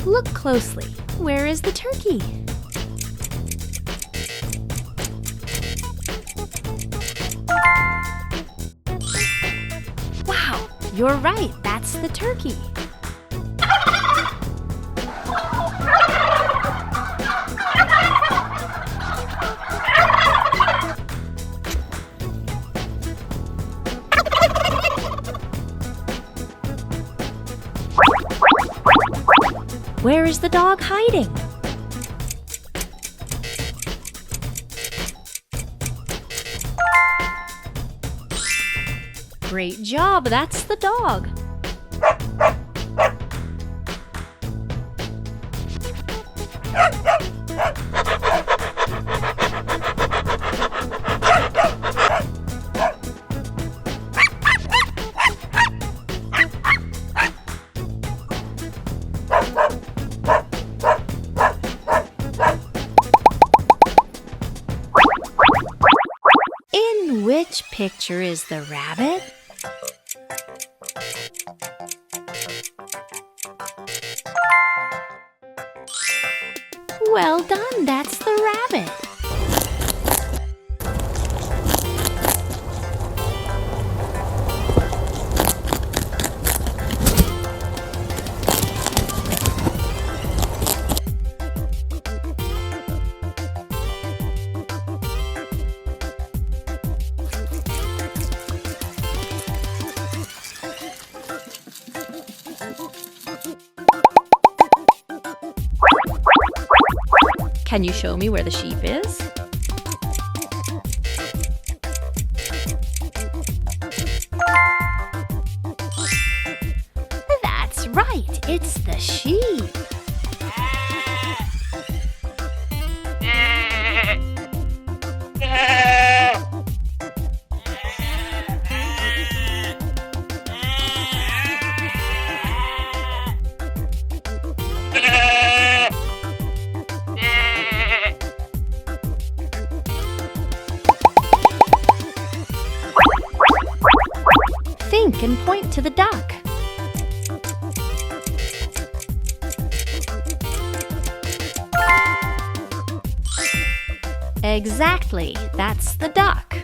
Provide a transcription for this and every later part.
Look closely. Where is the turkey? Wow, you're right. That's the turkey. Where is the dog hiding? Great job, that's the dog. In which picture is the rabbit? Well done, that's the rabbit. Can you show me where the sheep is? That's right, it's the sheep. Think and point to the duck. Exactly, that's the duck.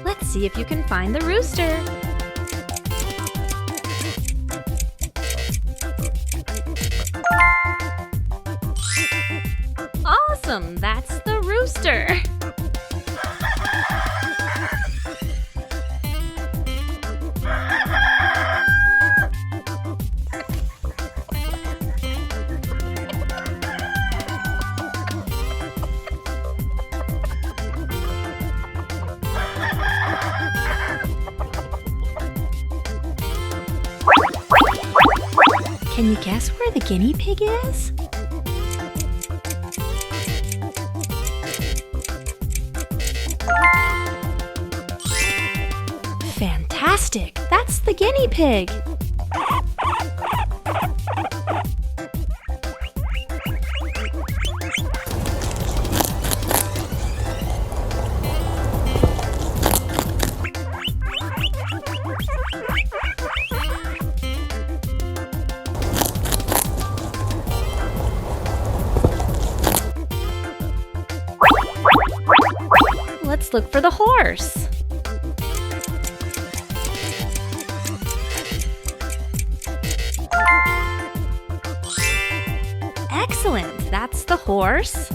Let's see if you can find the rooster. Awesome, that's the rooster. Can you guess where the guinea pig is? Fantastic! That's the guinea pig. Let's look for the horse. Excellent, that's the horse.